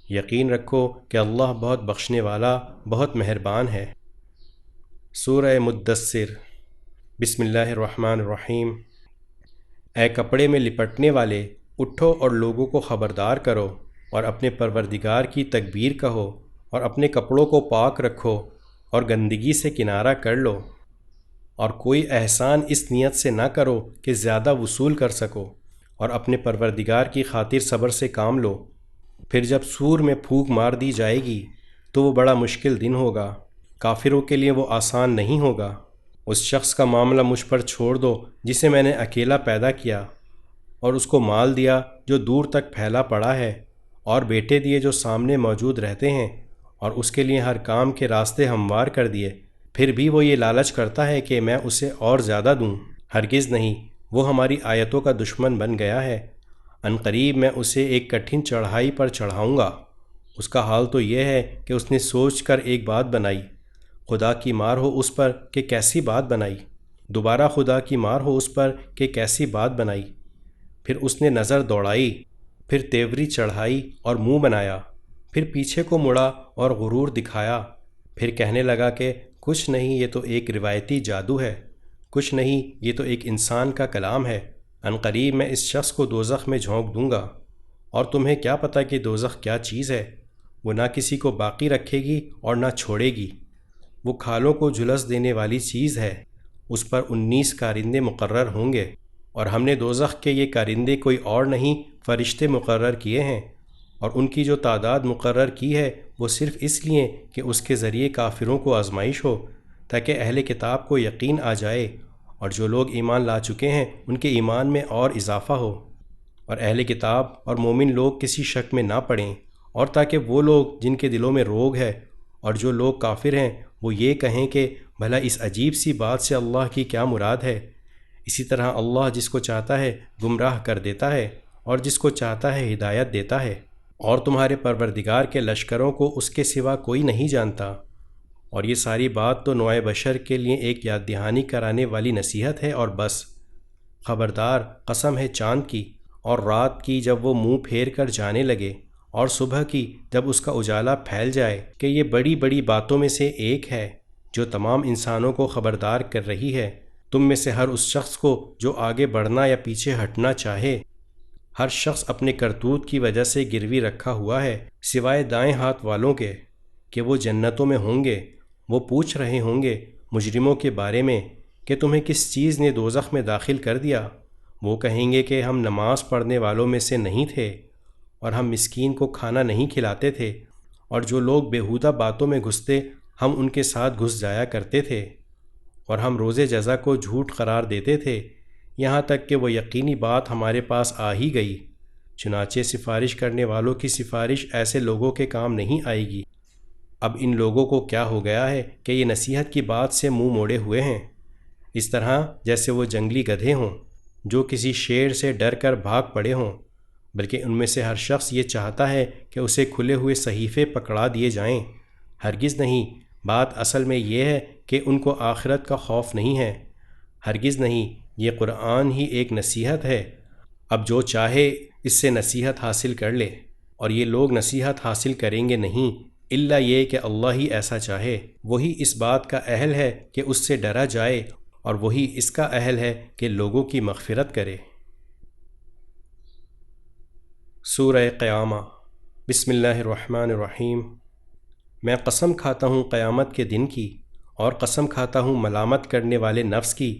یقین رکھو کہ اللہ بہت بخشنے والا، بہت مہربان ہے۔ سورہ مدثر۔ بسم اللہ الرحمن الرحیم۔ اے کپڑے میں لپٹنے والے، اٹھو اور لوگوں کو خبردار کرو اور اپنے پروردگار کی تکبیر کہو اور اپنے کپڑوں کو پاک رکھو اور گندگی سے کنارہ کر لو، اور کوئی احسان اس نیت سے نہ کرو کہ زیادہ وصول کر سکو، اور اپنے پروردگار کی خاطر صبر سے کام لو۔ پھر جب سور میں پھونک مار دی جائے گی تو وہ بڑا مشکل دن ہوگا، کافروں کے لیے وہ آسان نہیں ہوگا۔ اس شخص کا معاملہ مجھ پر چھوڑ دو جسے میں نے اکیلا پیدا کیا، اور اس کو مال دیا جو دور تک پھیلا پڑا ہے، اور بیٹے دیے جو سامنے موجود رہتے ہیں، اور اس کے لیے ہر کام کے راستے ہموار کر دیے۔ پھر بھی وہ یہ لالچ کرتا ہے کہ میں اسے اور زیادہ دوں۔ ہرگز نہیں، وہ ہماری آیتوں کا دشمن بن گیا ہے۔ عنقریب میں اسے ایک کٹھن چڑھائی پر چڑھاؤں گا۔ اس کا حال تو یہ ہے کہ اس نے سوچ کر ایک بات بنائی، خدا کی مار ہو اس پر کہ کیسی بات بنائی۔ دوبارہ خدا کی مار ہو اس پر کہ کیسی بات بنائی۔ پھر اس نے نظر دوڑائی، پھر تیوری چڑھائی اور منہ بنایا، پھر پیچھے کو مڑا اور غرور دکھایا، پھر کہنے لگا کہ کچھ نہیں، یہ تو ایک روایتی جادو ہے، کچھ نہیں، یہ تو ایک انسان کا کلام ہے۔ عنقریب میں اس شخص کو دوزخ میں جھونک دوں گا، اور تمہیں کیا پتہ کہ دوزخ کیا چیز ہے؟ وہ نہ کسی کو باقی رکھے گی اور نہ چھوڑے گی۔ وہ کھالوں کو جھلس دینے والی چیز ہے، اس پر 19 کارندے مقرر ہوں گے، اور ہم نے دوزخ کے یہ کارندے کوئی اور نہیں فرشتے مقرر کیے ہیں، اور ان کی جو تعداد مقرر کی ہے وہ صرف اس لیے کہ اس کے ذریعے کافروں کو آزمائش ہو، تاکہ اہل کتاب کو یقین آ جائے، اور جو لوگ ایمان لا چکے ہیں ان کے ایمان میں اور اضافہ ہو، اور اہل کتاب اور مومن لوگ کسی شک میں نہ پڑیں، اور تاکہ وہ لوگ جن کے دلوں میں روگ ہے اور جو لوگ کافر ہیں وہ یہ کہیں کہ بھلا اس عجیب سی بات سے اللہ کی کیا مراد ہے۔ اسی طرح اللہ جس کو چاہتا ہے گمراہ کر دیتا ہے اور جس کو چاہتا ہے ہدایت دیتا ہے۔ اور تمہارے پروردگار کے لشکروں کو اس کے سوا کوئی نہیں جانتا۔ اور یہ ساری بات تو نوع بشر کے لیے ایک یاد دہانی کرانے والی نصیحت ہے اور بس۔ خبردار، قسم ہے چاند کی اور رات کی جب وہ منہ پھیر کر جانے لگے، اور صبح کی جب اس کا اجالا پھیل جائے، کہ یہ بڑی بڑی باتوں میں سے ایک ہے جو تمام انسانوں کو خبردار کر رہی ہے۔ تم میں سے ہر اس شخص کو جو آگے بڑھنا یا پیچھے ہٹنا چاہے، ہر شخص اپنے کرتوت کی وجہ سے گروی رکھا ہوا ہے، سوائے دائیں ہاتھ والوں کے کہ وہ جنتوں میں ہوں گے۔ وہ پوچھ رہے ہوں گے مجرموں کے بارے میں کہ تمہیں کس چیز نے دوزخ میں داخل کر دیا؟ وہ کہیں گے کہ ہم نماز پڑھنے والوں میں سے نہیں تھے، اور ہم مسکین کو کھانا نہیں کھلاتے تھے، اور جو لوگ بیہودہ باتوں میں گھستے ہم ان کے ساتھ گھس جایا کرتے تھے، اور ہم روز جزا کو جھوٹ قرار دیتے تھے، یہاں تک کہ وہ یقینی بات ہمارے پاس آ ہی گئی۔ چنانچہ سفارش کرنے والوں کی سفارش ایسے لوگوں کے کام نہیں آئے گی۔ اب ان لوگوں کو کیا ہو گیا ہے کہ یہ نصیحت کی بات سے منہ موڑے ہوئے ہیں، اس طرح جیسے وہ جنگلی گدھے ہوں جو کسی شیر سے ڈر کر بھاگ پڑے ہوں، بلکہ ان میں سے ہر شخص یہ چاہتا ہے کہ اسے کھلے ہوئے صحیفے پکڑا دیے جائیں۔ ہرگز نہیں، بات اصل میں یہ ہے کہ ان کو آخرت کا خوف نہیں ہے۔ ہرگز نہیں، یہ قرآن ہی ایک نصیحت ہے۔ اب جو چاہے اس سے نصیحت حاصل کر لے، اور یہ لوگ نصیحت حاصل کریں گے نہیں الا یہ کہ اللہ ہی ایسا چاہے۔ وہی اس بات کا اہل ہے کہ اس سے ڈرا جائے، اور وہی اس کا اہل ہے کہ لوگوں کی مغفرت کرے۔ سورہ قیامہ۔ بسم اللہ الرحمن الرحیم۔ میں قسم کھاتا ہوں قیامت کے دن کی، اور قسم کھاتا ہوں ملامت کرنے والے نفس کی،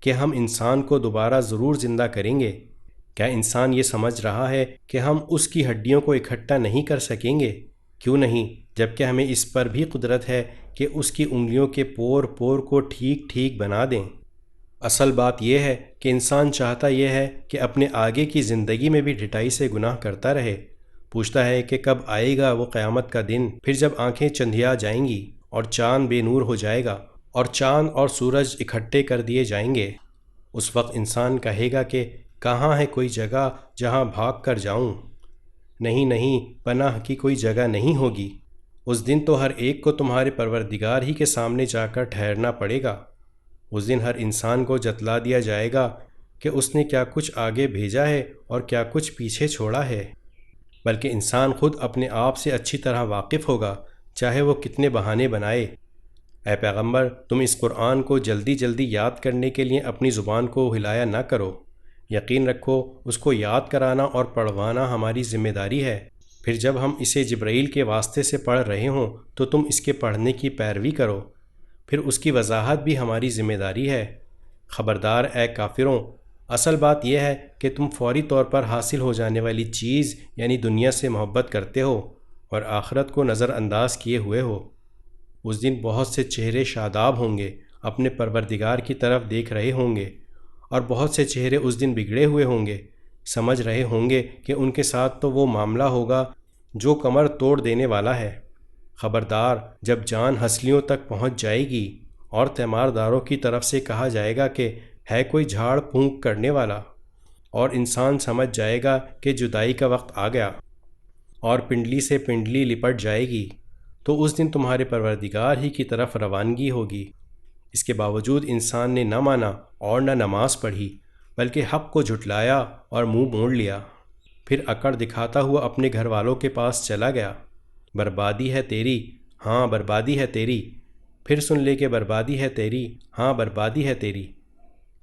کہ ہم انسان کو دوبارہ ضرور زندہ کریں گے۔ کیا انسان یہ سمجھ رہا ہے کہ ہم اس کی ہڈیوں کو اکٹھا نہیں کر سکیں گے؟ کیوں نہیں، جبکہ ہمیں اس پر بھی قدرت ہے کہ اس کی انگلیوں کے پور پور کو ٹھیک ٹھیک بنا دیں۔ اصل بات یہ ہے کہ انسان چاہتا یہ ہے کہ اپنے آگے کی زندگی میں بھی ڈھٹائی سے گناہ کرتا رہے۔ پوچھتا ہے کہ کب آئے گا وہ قیامت کا دن، پھر جب آنکھیں چندھیا جائیں گی اور چاند بے نور ہو جائے گا اور چاند اور سورج اکٹھے کر دیے جائیں گے۔ اس وقت انسان کہے گا کہ کہاں ہے کوئی جگہ جہاں بھاگ کر جاؤں؟ نہیں، پناہ کی کوئی جگہ نہیں ہوگی۔ اس دن تو ہر ایک کو تمہارے پروردگار ہی کے سامنے جا کر ٹھہرنا پڑے گا۔ اس دن ہر انسان کو جتلا دیا جائے گا کہ اس نے کیا کچھ آگے بھیجا ہے اور کیا کچھ پیچھے چھوڑا ہے، بلکہ انسان خود اپنے آپ سے اچھی طرح واقف ہوگا، چاہے وہ کتنے بہانے بنائے۔ اے پیغمبر، تم اس قرآن کو جلدی جلدی یاد کرنے کے لیے اپنی زبان کو ہلایا نہ کرو۔ یقین رکھو اس کو یاد کرانا اور پڑھوانا ہماری ذمہ داری ہے۔ پھر جب ہم اسے جبرائیل کے واسطے سے پڑھ رہے ہوں تو تم اس کے پڑھنے کی پیروی کرو، پھر اس کی وضاحت بھی ہماری ذمہ داری ہے۔ خبردار اے کافروں، اصل بات یہ ہے کہ تم فوری طور پر حاصل ہو جانے والی چیز یعنی دنیا سے محبت کرتے ہو اور آخرت کو نظر انداز کیے ہوئے ہو۔ اس دن بہت سے چہرے شاداب ہوں گے، اپنے پروردگار کی طرف دیکھ رہے ہوں گے، اور بہت سے چہرے اس دن بگڑے ہوئے ہوں گے، سمجھ رہے ہوں گے کہ ان کے ساتھ تو وہ معاملہ ہوگا جو کمر توڑ دینے والا ہے۔ خبردار، جب جان ہنسلیوں تک پہنچ جائے گی اور تیمارداروں کی طرف سے کہا جائے گا کہ ہے کوئی جھاڑ پھونک کرنے والا، اور انسان سمجھ جائے گا کہ جدائی کا وقت آ گیا، اور پنڈلی سے پنڈلی لپٹ جائے گی، تو اس دن تمہارے پروردگار ہی کی طرف روانگی ہوگی۔ اس کے باوجود انسان نے نہ مانا اور نہ نماز پڑھی، بلکہ حق کو جھٹلایا اور منہ موڑ لیا، پھر اکڑ دکھاتا ہوا اپنے گھر والوں کے پاس چلا گیا۔ بربادی ہے تیری، ہاں بربادی ہے تیری، پھر سن لے کہ بربادی ہے تیری، ہاں بربادی ہے تیری۔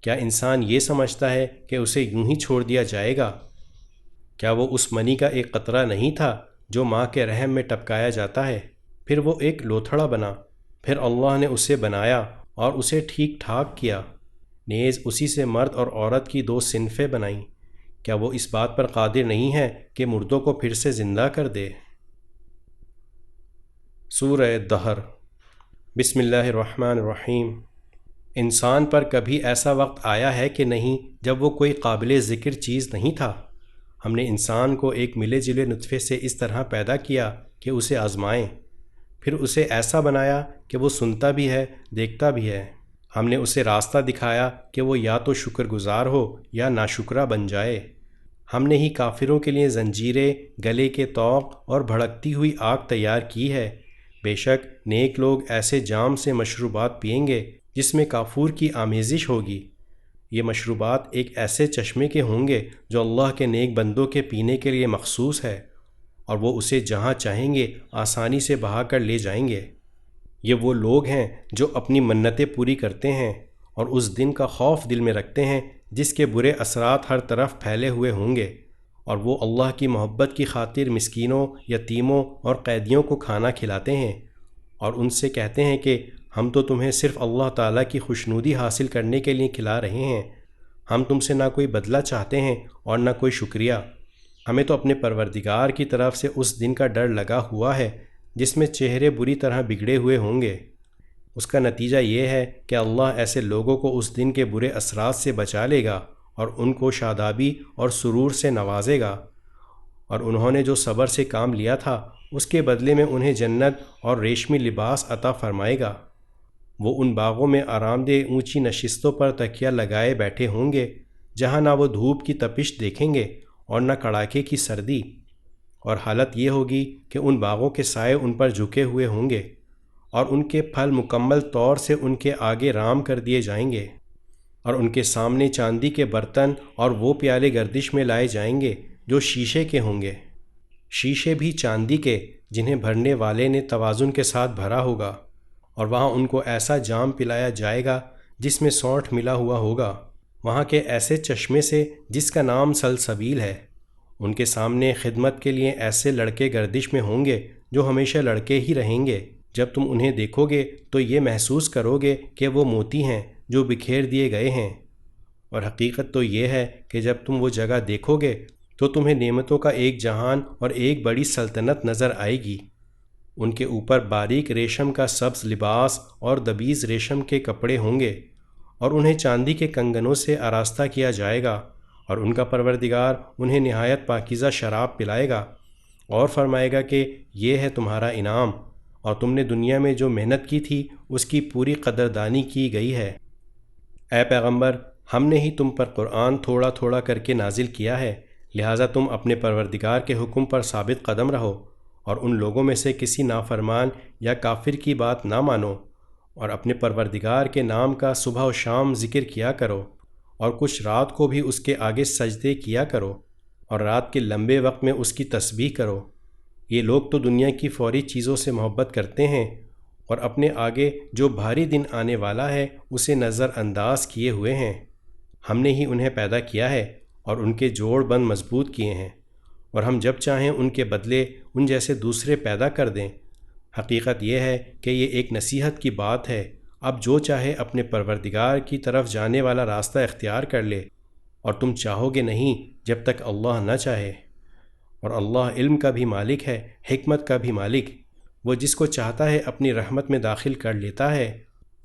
کیا انسان یہ سمجھتا ہے کہ اسے یوں ہی چھوڑ دیا جائے گا؟ کیا وہ اس منی کا ایک قطرہ نہیں تھا جو ماں کے رحم میں ٹپکایا جاتا ہے، پھر وہ ایک لوتھڑا بنا، پھر اللہ نے اسے بنایا اور اسے ٹھیک ٹھاک کیا، نیز اسی سے مرد اور عورت کی دو صنفیں بنائیں۔ کیا وہ اس بات پر قادر نہیں ہے کہ مردوں کو پھر سے زندہ کر دے؟ سورہ دہر۔ بسم اللہ الرحمن الرحیم۔ انسان پر کبھی ایسا وقت آیا ہے کہ نہیں جب وہ کوئی قابل ذکر چیز نہیں تھا؟ ہم نے انسان کو ایک ملے جلے نطفے سے اس طرح پیدا کیا کہ اسے آزمائیں، پھر اسے ایسا بنایا کہ وہ سنتا بھی ہے، دیکھتا بھی ہے۔ ہم نے اسے راستہ دکھایا کہ وہ یا تو شکر گزار ہو یا ناشکرہ بن جائے۔ ہم نے ہی کافروں کے لیے زنجیریں، گلے کے طوق اور بھڑکتی ہوئی آگ تیار کی ہے۔ بے شک نیک لوگ ایسے جام سے مشروبات پئیں گے جس میں کافور کی آمیزش ہوگی۔ یہ مشروبات ایک ایسے چشمے کے ہوں گے جو اللہ کے نیک بندوں کے پینے کے لیے مخصوص ہے، اور وہ اسے جہاں چاہیں گے آسانی سے بہا کر لے جائیں گے۔ یہ وہ لوگ ہیں جو اپنی منتیں پوری کرتے ہیں اور اس دن کا خوف دل میں رکھتے ہیں جس کے برے اثرات ہر طرف پھیلے ہوئے ہوں گے، اور وہ اللہ کی محبت کی خاطر مسکینوں، یتیموں اور قیدیوں کو کھانا کھلاتے ہیں، اور ان سے کہتے ہیں کہ ہم تو تمہیں صرف اللہ تعالیٰ کی خوشنودی حاصل کرنے کے لیے کھلا رہے ہیں، ہم تم سے نہ کوئی بدلہ چاہتے ہیں اور نہ کوئی شکریہ۔ ہمیں تو اپنے پروردگار کی طرف سے اس دن کا ڈر لگا ہوا ہے جس میں چہرے بری طرح بگڑے ہوئے ہوں گے۔ اس کا نتیجہ یہ ہے کہ اللہ ایسے لوگوں کو اس دن کے برے اثرات سے بچا لے گا اور ان کو شادابی اور سرور سے نوازے گا، اور انہوں نے جو صبر سے کام لیا تھا اس کے بدلے میں انہیں جنت اور ریشمی لباس عطا فرمائے گا۔ وہ ان باغوں میں آرام دہ اونچی نشستوں پر تکیہ لگائے بیٹھے ہوں گے جہاں نہ وہ دھوپ کی تپش دیکھیں گے اور نہ کڑاکے کی سردی، اور حالت یہ ہوگی کہ ان باغوں کے سائے ان پر جھکے ہوئے ہوں گے اور ان کے پھل مکمل طور سے ان کے آگے رام کر دیے جائیں گے، اور ان کے سامنے چاندی کے برتن اور وہ پیالے گردش میں لائے جائیں گے جو شیشے کے ہوں گے، شیشے بھی چاندی کے جنہیں بھرنے والے نے توازن کے ساتھ بھرا ہوگا، اور وہاں ان کو ایسا جام پلایا جائے گا جس میں سونٹھ ملا ہوا ہوگا، وہاں کے ایسے چشمے سے جس کا نام سلسبیل ہے۔ ان کے سامنے خدمت کے لیے ایسے لڑکے گردش میں ہوں گے جو ہمیشہ لڑکے ہی رہیں گے۔ جب تم انہیں دیکھو گے تو یہ محسوس کرو گے کہ وہ موتی ہیں جو بکھیر دیے گئے ہیں، اور حقیقت تو یہ ہے کہ جب تم وہ جگہ دیکھو گے تو تمہیں نعمتوں کا ایک جہان اور ایک بڑی سلطنت نظر آئے گی۔ ان کے اوپر باریک ریشم کا سبز لباس اور دبیز ریشم کے کپڑے ہوں گے، اور انہیں چاندی کے کنگنوں سے آراستہ کیا جائے گا، اور ان کا پروردگار انہیں نہایت پاکیزہ شراب پلائے گا اور فرمائے گا کہ یہ ہے تمہارا انعام، اور تم نے دنیا میں جو محنت کی تھی اس کی پوری قدردانی کی گئی ہے۔ اے پیغمبر، ہم نے ہی تم پر قرآن تھوڑا تھوڑا کر کے نازل کیا ہے، لہٰذا تم اپنے پروردگار کے حکم پر ثابت قدم رہو، اور ان لوگوں میں سے کسی نافرمان یا کافر کی بات نہ مانو، اور اپنے پروردگار کے نام کا صبح و شام ذکر کیا کرو، اور کچھ رات کو بھی اس کے آگے سجدے کیا کرو، اور رات کے لمبے وقت میں اس کی تسبیح کرو۔ یہ لوگ تو دنیا کی فوری چیزوں سے محبت کرتے ہیں اور اپنے آگے جو بھاری دن آنے والا ہے اسے نظر انداز کیے ہوئے ہیں۔ ہم نے ہی انہیں پیدا کیا ہے اور ان کے جوڑ بند مضبوط کیے ہیں، اور ہم جب چاہیں ان کے بدلے ان جیسے دوسرے پیدا کر دیں۔ حقیقت یہ ہے کہ یہ ایک نصیحت کی بات ہے، اب جو چاہے اپنے پروردگار کی طرف جانے والا راستہ اختیار کر لے، اور تم چاہو گے نہیں جب تک اللہ نہ چاہے۔ اور اللہ علم کا بھی مالک ہے، حکمت کا بھی مالک، وہ جس کو چاہتا ہے اپنی رحمت میں داخل کر لیتا ہے،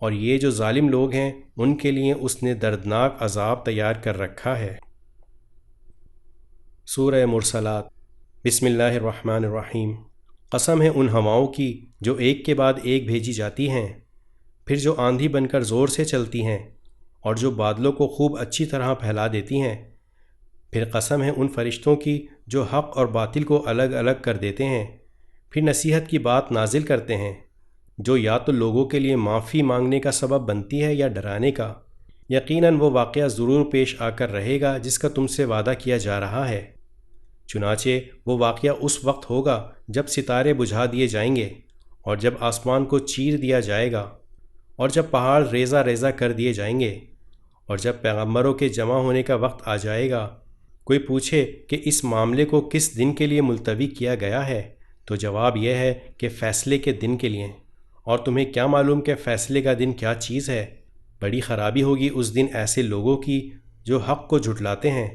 اور یہ جو ظالم لوگ ہیں ان کے لیے اس نے دردناک عذاب تیار کر رکھا ہے۔ سورہ مرسلات۔ بسم اللہ الرحمن الرحیم۔ قسم ہے ان ہواؤں کی جو ایک کے بعد ایک بھیجی جاتی ہیں، پھر جو آندھی بن کر زور سے چلتی ہیں، اور جو بادلوں کو خوب اچھی طرح پھیلا دیتی ہیں۔ پھر قسم ہے ان فرشتوں کی جو حق اور باطل کو الگ الگ کر دیتے ہیں، پھر نصیحت کی بات نازل کرتے ہیں، جو یا تو لوگوں کے لیے معافی مانگنے کا سبب بنتی ہے یا ڈرانے کا۔ یقیناً وہ واقعہ ضرور پیش آ کر رہے گا جس کا تم سے وعدہ کیا جا رہا ہے۔ چنانچہ وہ واقعہ اس وقت ہوگا جب ستارے بجھا دیے جائیں گے، اور جب آسمان کو چیر دیا جائے گا، اور جب پہاڑ ریزہ ریزہ کر دیے جائیں گے، اور جب پیغمبروں کے جمع ہونے کا وقت آ جائے گا۔ کوئی پوچھے کہ اس معاملے کو کس دن کے لیے ملتوی کیا گیا ہے، تو جواب یہ ہے کہ فیصلے کے دن کے لیے۔ اور تمہیں کیا معلوم کہ فیصلے کا دن کیا چیز ہے؟ بڑی خرابی ہوگی اس دن ایسے لوگوں کی جو حق کو جھٹلاتے ہیں۔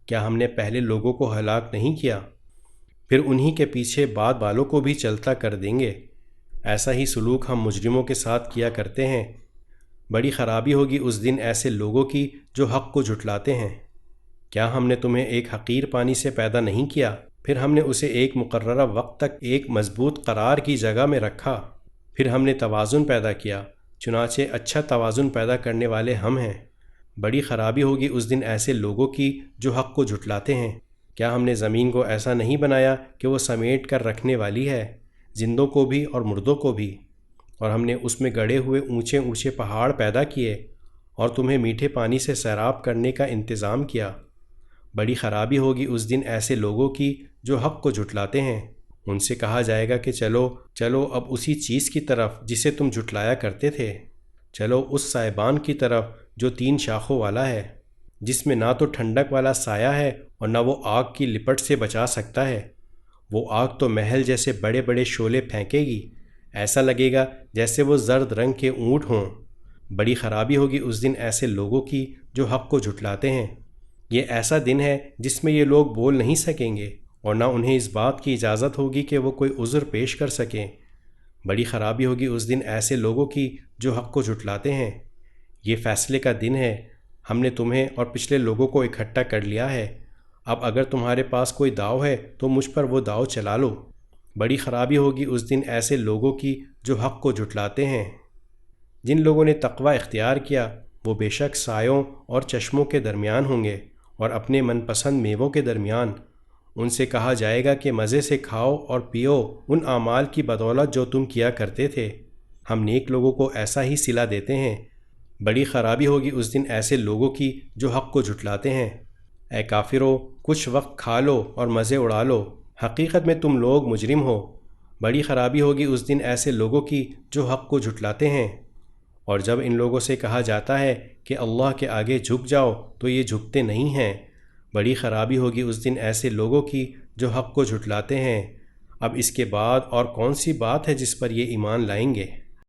کیا ہم نے پہلے لوگوں کو ہلاک نہیں کیا؟ پھر انہی کے پیچھے بعد والوں کو بھی چلتا کر دیں گے۔ ایسا ہی سلوک ہم مجرموں کے ساتھ کیا کرتے ہیں۔ بڑی خرابی ہوگی اس دن ایسے لوگوں کی جو حق کو جھٹلاتے ہیں۔ کیا ہم نے تمہیں ایک حقیر پانی سے پیدا نہیں کیا، پھر ہم نے اسے ایک مقررہ وقت تک ایک مضبوط قرار کی جگہ میں رکھا، پھر ہم نے توازن پیدا کیا، چنانچہ اچھا توازن پیدا کرنے والے ہم ہیں۔ بڑی خرابی ہوگی اس دن ایسے لوگوں کی جو حق کو جھٹلاتے ہیں۔ کیا ہم نے زمین کو ایسا نہیں بنایا کہ وہ سمیٹ کر رکھنے والی ہے، زندوں کو بھی اور مردوں کو بھی؟ اور ہم نے اس میں گڑے ہوئے اونچے اونچے پہاڑ پیدا کیے اور تمہیں میٹھے پانی سے سیراب کرنے کا انتظام کیا۔ بڑی خرابی ہوگی اس دن ایسے لوگوں کی جو حق کو جھٹلاتے ہیں۔ ان سے کہا جائے گا کہ چلو چلو اب اسی چیز کی طرف جسے تم جھٹلایا کرتے تھے، چلو اس سائبان کی طرف جو 3 شاخوں والا ہے، جس میں نہ تو ٹھنڈک والا سایہ ہے اور نہ وہ آگ کی لپٹ سے بچا سکتا ہے۔ وہ آگ تو محل جیسے بڑے بڑے شعلے پھینکے گی، ایسا لگے گا جیسے وہ زرد رنگ کے اونٹ ہوں۔ بڑی خرابی ہوگی اس دن ایسے لوگوں کی جو حق کو جھٹلاتے ہیں۔ یہ ایسا دن ہے جس میں یہ لوگ بول نہیں سکیں گے اور نہ انہیں اس بات کی اجازت ہوگی کہ وہ کوئی عذر پیش کر سکیں۔ بڑی خرابی ہوگی اس دن ایسے لوگوں کی جو حق کو جھٹلاتے ہیں۔ یہ فیصلے کا دن ہے، ہم نے تمہیں اور پچھلے لوگوں کو اکٹھا کر لیا ہے۔ اب اگر تمہارے پاس کوئی داؤ ہے تو مجھ پر وہ داؤ چلا لو۔ بڑی خرابی ہوگی اس دن ایسے لوگوں کی جو حق کو جھٹلاتے ہیں۔ جن لوگوں نے تقوی اختیار کیا وہ بے شک سایوں اور چشموں کے درمیان ہوں گے اور اپنے من پسند میووں کے درمیان۔ ان سے کہا جائے گا کہ مزے سے کھاؤ اور پیو ان اعمال کی بدولت جو تم کیا کرتے تھے، ہم نیک لوگوں کو ایسا ہی صلہ دیتے ہیں۔ بڑی خرابی ہوگی اس دن ایسے لوگوں کی جو حق کو جھٹلاتے ہیں۔ اے کافرو، کچھ وقت کھا لو اور مزے اڑا لو، حقیقت میں تم لوگ مجرم ہو۔ بڑی خرابی ہوگی اس دن ایسے لوگوں کی جو حق کو جھٹلاتے ہیں۔ اور جب ان لوگوں سے کہا جاتا ہے کہ اللہ کے آگے جھک جاؤ تو یہ جھکتے نہیں ہیں۔ بڑی خرابی ہوگی اس دن ایسے لوگوں کی جو حق کو جھٹلاتے ہیں۔ اب اس کے بعد اور کون سی بات ہے جس پر یہ ایمان لائیں گے؟